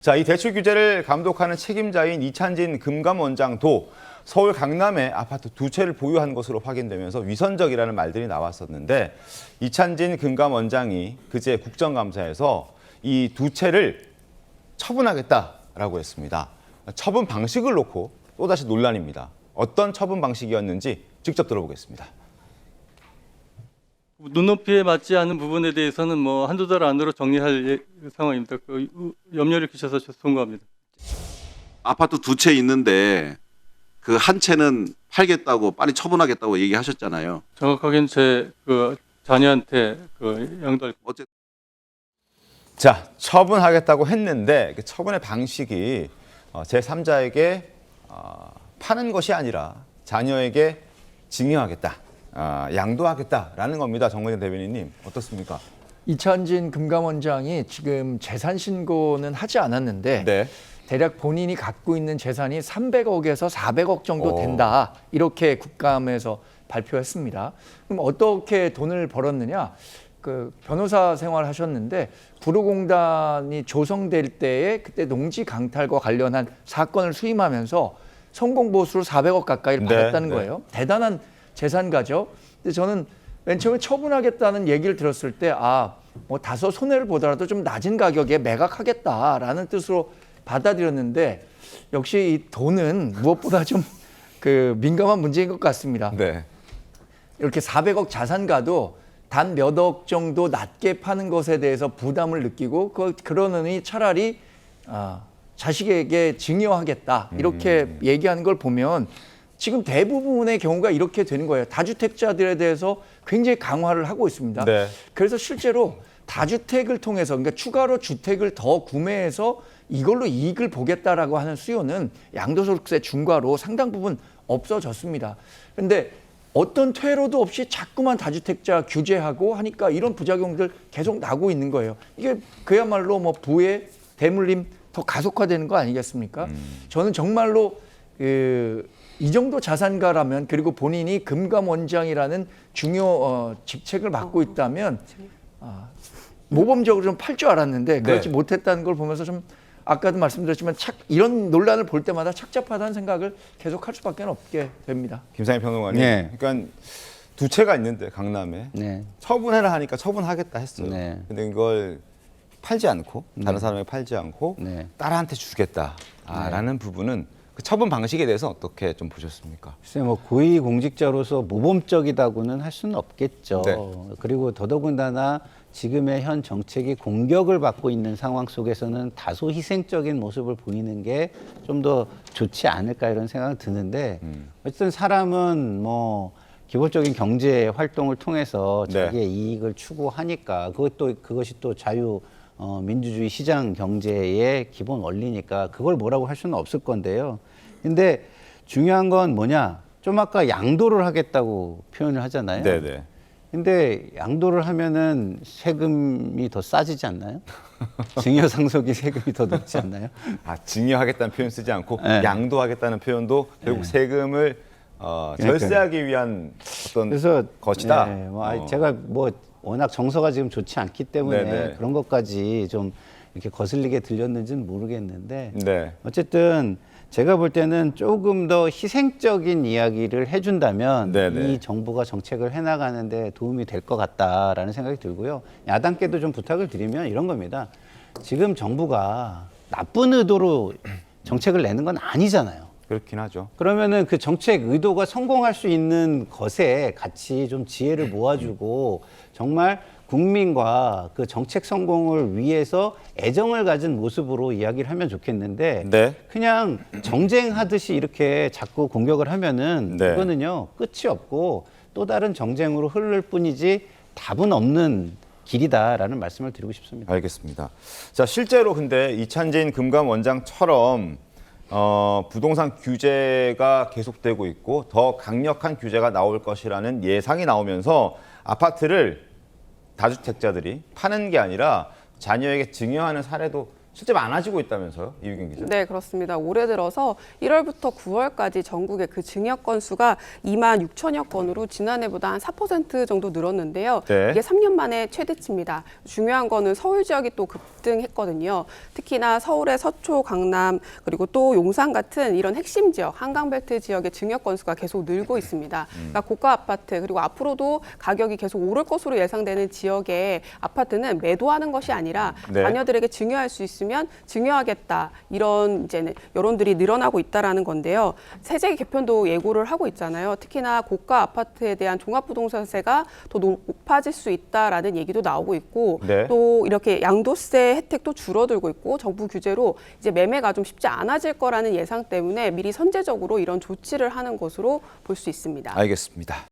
자, 이 대출 규제를 감독하는 책임자인 이찬진 금감원장도 서울 강남에 아파트 2채를 보유한 것으로 확인되면서 위선적이라는 말들이 나왔었는데 이찬진 금감원장이 그제 국정감사에서 이 2채를 처분하겠다라고 했습니다. 처분 방식을 놓고 또다시 논란입니다. 어떤 처분 방식이었는지 직접 들어보겠습니다. 눈높이에 맞지 않는 부분에 대해서는 뭐 한두 달 안으로 정리할 상황입니다. 염려를 끼쳐서 송구합니다. 아파트 2채 있는데 그 한 채는 팔겠다고 빨리 처분하겠다고 얘기하셨잖아요. 정확하게는 제 자녀한테 양도할. 어쨌든 자, 처분하겠다고 했는데 그 처분의 방식이 제3자에게 파는 것이 아니라 자녀에게 증여하겠다, 양도하겠다라는 겁니다. 정건현 대변인님 어떻습니까? 이찬진 금감원장이 지금 재산 신고는 하지 않았는데 네. 대략 본인이 갖고 있는 재산이 300억에서 400억 정도 된다. 이렇게 국감에서 발표했습니다. 그럼 어떻게 돈을 벌었느냐? 그 변호사 생활하셨는데 구로공단이 조성될 때에 그때 농지 강탈과 관련한 사건을 수임하면서 성공보수로 400억 가까이를 받았다는 거예요. 대단한 재산가죠. 근데 저는 맨 처음에 처분하겠다는 얘기를 들었을 때 뭐 다소 손해를 보더라도 좀 낮은 가격에 매각하겠다라는 뜻으로 받아들였는데 역시 이 돈은 무엇보다 좀 민감한 문제인 것 같습니다. 네. 이렇게 400억 자산가도 단 몇 억 정도 낮게 파는 것에 대해서 부담을 느끼고 그러느니 차라리 자식에게 증여하겠다 이렇게 얘기하는 걸 보면 지금 대부분의 경우가 이렇게 되는 거예요. 다주택자들에 대해서 굉장히 강화를 하고 있습니다. 네. 그래서 실제로 다주택을 통해서 그러니까 추가로 주택을 더 구매해서 이걸로 이익을 보겠다라고 하는 수요는 양도소득세 중과로 상당 부분 없어졌습니다. 그런데 어떤 퇴로도 없이 자꾸만 다주택자 규제하고 하니까 이런 부작용들 계속 나고 있는 거예요. 이게 그야말로 뭐 부의 대물림 더 가속화되는 거 아니겠습니까? 저는 정말로 이 정도 자산가라면 그리고 본인이 금감원장이라는 중요 직책을 맡고 있다면 모범적으로 좀 팔 줄 알았는데 그렇지 못했다는 걸 보면서 좀 아까도 말씀드렸지만 이런 논란을 볼 때마다 착잡하다는 생각을 계속할 수밖에 없게 됩니다. 김상희 평론가님. 네. 그러니까 2채가 있는데 강남에 네. 처분해라 하니까 처분하겠다 했어요. 네. 근데 이걸 팔지 않고 다른 사람에게 팔지 않고 네. 딸한테 주겠다라는 부분은 그 처분 방식에 대해서 어떻게 좀 보셨습니까? 글쎄 뭐 고위 공직자로서 모범적이다고는 할 수는 없겠죠. 네. 그리고 더더군다나 지금의 현 정책이 공격을 받고 있는 상황 속에서는 다소 희생적인 모습을 보이는 게 좀 더 좋지 않을까 이런 생각이 드는데 어쨌든 사람은 뭐 기본적인 경제 활동을 통해서 자기의 이익을 추구하니까 그것이 또 자유 민주주의 시장 경제의 기본 원리니까 그걸 뭐라고 할 수는 없을 건데요. 근데 중요한 건 뭐냐? 좀 아까 양도를 하겠다고 표현을 하잖아요. 네네. 근데 양도를 하면은 세금이 더 싸지지 않나요? 증여상속이 세금이 더 높지 않나요? 증여하겠다는 표현 쓰지 않고 네. 양도하겠다는 표현도 결국 세금을 절세하기 위한 어떤 것이다. 네, 제가 뭐 워낙 정서가 지금 좋지 않기 때문에 네네. 그런 것까지 좀 이렇게 거슬리게 들렸는지는 모르겠는데 네. 어쨌든 제가 볼 때는 조금 더 희생적인 이야기를 해준다면 네네. 이 정부가 정책을 해나가는데 도움이 될 것 같다라는 생각이 들고요. 야당께도 좀 부탁을 드리면 이런 겁니다. 지금 정부가 나쁜 의도로 정책을 내는 건 아니잖아요. 그렇긴 하죠. 그러면은 그 정책 의도가 성공할 수 있는 것에 같이 좀 지혜를 모아주고 정말 국민과 그 정책 성공을 위해서 애정을 가진 모습으로 이야기를 하면 좋겠는데 네. 그냥 정쟁하듯이 이렇게 자꾸 공격을 하면은 네. 이거는요 끝이 없고 또 다른 정쟁으로 흐를 뿐이지 답은 없는 길이다라는 말씀을 드리고 싶습니다. 알겠습니다. 자, 실제로 근데 이찬진 금감원장처럼 부동산 규제가 계속되고 있고 더 강력한 규제가 나올 것이라는 예상이 나오면서 아파트를 다주택자들이 파는 게 아니라 자녀에게 증여하는 사례도 실제 많아지고 있다면서요, 이유경 기자? 네, 그렇습니다. 올해 들어서 1월부터 9월까지 전국의 그 증여 건수가 2만 6천여 건으로 지난해보다 한 4% 정도 늘었는데요. 네. 이게 3년 만에 최대치입니다. 중요한 거는 서울 지역이 또 급등했거든요. 특히나 서울의 서초, 강남, 그리고 또 용산 같은 이런 핵심 지역, 한강벨트 지역의 증여 건수가 계속 늘고 있습니다. 그러니까 고가 아파트, 그리고 앞으로도 가격이 계속 오를 것으로 예상되는 지역의 아파트는 매도하는 것이 아니라 네. 자녀들에게 증여할 수 있으면 증여하겠다, 이런 이제 여론들이 늘어나고 있다라는 건데요. 세제 개편도 예고를 하고 있잖아요. 특히나 고가 아파트에 대한 종합부동산세가 더 높아질 수 있다라는 얘기도 나오고 있고, 네. 또 이렇게 양도세 혜택도 줄어들고 있고, 정부 규제로 이제 매매가 좀 쉽지 않아질 거라는 예상 때문에 미리 선제적으로 이런 조치를 하는 것으로 볼 수 있습니다. 알겠습니다.